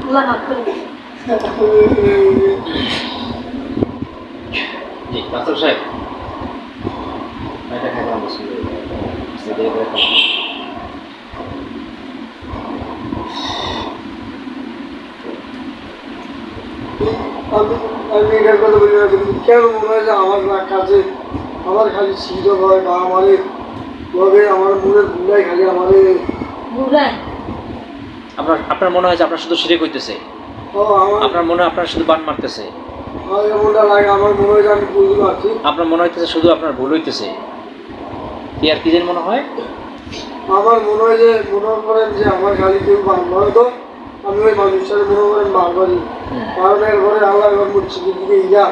আল্লাহ মাফ করে দিন। জি ডাক্তার সাহেব এটা খাইলাম পছন্দ আমি এটার কথা বলি না, কেন মনে হয় যে আমার কাছে আমার খালি শীত হয় বা আমাদের লগে আমার মনের ভুলাই খালি আমাদের বুড়াই আপনার আপনার মনে হয় যে আপনার শুধু শিরিক হইতেছে, আমার আপনার মনে হয় আপনার শুধু বান মারতেছে, এমনটা লাগে, আমার মনে হয় যে আমি বুঝতে পারছি। আপনার মনে হইতেছে শুধু আপনার ভুল হইতেছে, কি আর কি যেন মনে হয়? আমার মনে হয় যে মনে করেন যে আমার খালি কেউ বান করে তো আমি ওই মানুষটার মনে করেন বার করি, কারণ এরপরে আল্লাহ ঘর মসজিদের দিকে ইয়া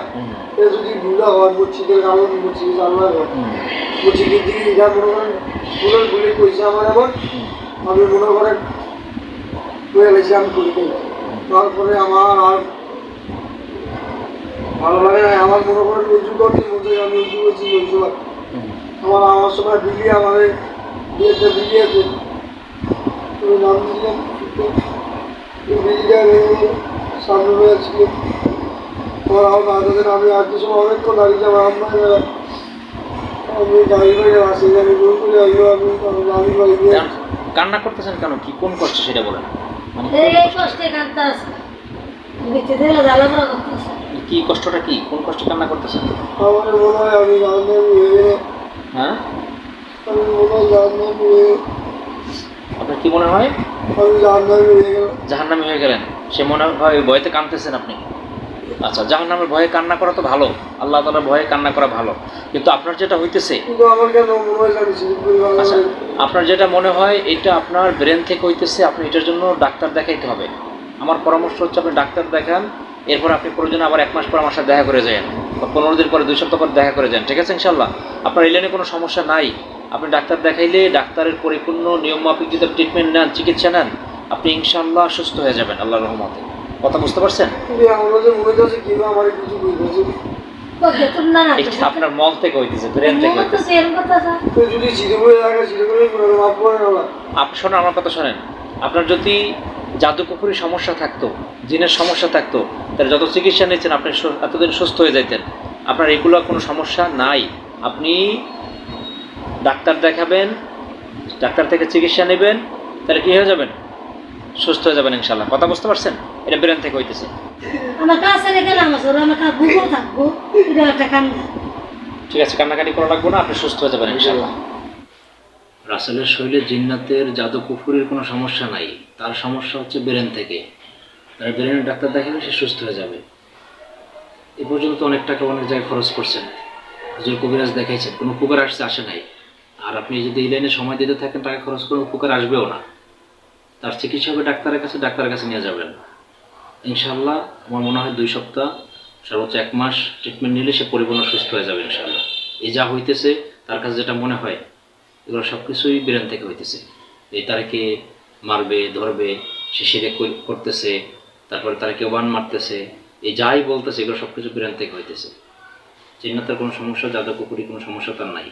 এ যদি ভুলা হয় মসজিদের কারণ মসজিদ আল্লাহ ঘর মসজিদের দিকে ইয়া মনে করেন ভুলের ভুলে কইছে আমার এমন আমি মনে করেন হয়ে গেছি আমি করি নাই। তারপরে আমার আর ভালো লাগে না, আমার মনে করেন উঁচু করছি মধ্যে আমি উঁচু করছি উঁচু আমার আমার সময় বিলি আমার বিয়েতে বিলি আছে তুমি নাম দিলাম বিলিটা সামনে হয়ে ছিল আমার আমার বাচ্চাদের আমি আর কিছু অনেকক্ষণ দাঁড়িয়ে যাবো আমি গাড়ি করে আসি আমি দূর করে আসবো আমি বাড়ি গিয়ে কান্না করতেছেন কেন? কি কোন কষ্ট সেটা বলেন। মানে এই কষ্টে কাঁদতে আছে বেঁচে দিলে জ্বালা করা করতেছে। কি কষ্টটা কি? কোন কষ্টে কান্না করতেছেন? আমার মনে হয় আমি জানলাম হয়ে হ্যাঁ আমি মনে হয় জানলাম হয়ে আপনার কি মনে হয়? আমি জানলাম হয়ে গেল। জাহান্নামী হয়ে গেলেন, সে মনে হয় ভয়তে কাঁদতেছেন আপনি। আচ্ছা, জাহান্নামের ভয়ে কান্না করা তো ভালো, আল্লাহ তাআলার ভয়ে কান্না করা ভালো, কিন্তু আপনার যেটা হইতেছে, কিন্তু আমার কেন মনে হয় আমি শিরিক করি আচ্ছা আপনার যেটা মনে হয় এটা আপনার ব্রেন থেকে হইতেছে, আপনি এটার জন্য ডাক্তার দেখাইতে হবে। আমার পরামর্শ হচ্ছে আপনি ডাক্তার দেখান, এরপর আপনি প্রয়োজনে আবার 1 মাস পর আমার সাথে দেখা করে যান, বা 15 দিন পরে 2 সপ্তাহ পর দেখা করে যান, ঠিক আছে? ইনশাল্লাহ আপনার এই লাইনে কোনো সমস্যা নাই। আপনি ডাক্তার দেখাইলে ডাক্তারের পরিপূর্ণ নিয়ম মাফিক যদি ট্রিটমেন্ট নেন, চিকিৎসা নেন, আপনি ইনশাল্লাহ সুস্থ হয়ে যাবেন আল্লাহর রহমতে। কথা বুঝতে পারছেন? কিন্তু আমার যে মনে হচ্ছে কিংবা আমার কিছু বুঝতেছে এটা আপনার মন থেকে হইতেছে, ব্রেন থেকে হইতেছে। যদি শিরিক করে থাকে শিরিক করে কোনো মাফ করে না। আপনি শোনেন, আমার কথা শোনেন। আপনার যদি জাদুকুকুরির সমস্যা থাকতো, জিনের সমস্যা থাকতো, তাহলে যত চিকিৎসা নিয়েছেন আপনি এতদিন সুস্থ হয়ে যাইতেন। আপনার এগুলো কোনো সমস্যা নাই। আপনি ডাক্তার দেখাবেন, ডাক্তার থেকে চিকিৎসা নেবেন, তাহলে কী হয়ে যাবেন? সুস্থ হয়ে যাবেন ইনশাল্লাহ। কথা বুঝতে পারছেন? এটা ব্রেন থেকে হইতেছে। আমার কাছে গেলাম আমার ঘুমো থাকবো এটা একটা কান্না। ঠিক আছে, কান্নাকাটি করা লাগবো না, আপনি সুস্থ হয়ে যাবেন ইনশাল্লাহ। রাসেলের শরীরে জিন্নাতের জাদু কুফুরির কোনো সমস্যা নাই, তার সমস্যা হচ্ছে ব্রেন থেকে। তার ব্রেনের ডাক্তার দেখালে সে সুস্থ হয়ে যাবে। এ পর্যন্ত অনেক টাকা অনেক জায়গায় খরচ করছেন, হুজুর কবিরাজ দেখাইছেন, কোনো উপকার আসে নাই। আর আপনি যদি এই লাইনে সময় দিতে থাকেন, টাকা খরচ করে উপকার আসবেও না। তার চিকিৎসা হবে ডাক্তারের কাছে নিয়ে যাবেন ইনশাল্লাহ। আমার মনে হয় 2 সপ্তাহ সর্বোচ্চ 1 মাস ট্রিটমেন্ট নিলে সে পরিপূর্ণ সুস্থ হয়ে যাবে ইনশাল্লাহ। এই যা হইতেছে তার কাছে যেটা মনে হয় এগুলো সব কিছুই ব্রেন থেকে হইতেছে। এই তারাকে মারবে, ধরবে, সে শিরক করতেছে, তারপরে তারা কেউ বান মারতেছে, এই যাই বলতেছে এগুলো সব কিছু ব্রেন থেকে হইতেছে। জিন্নাতের কোনো সমস্যা, জাদু কুকুরি কোনো সমস্যা তার নাই।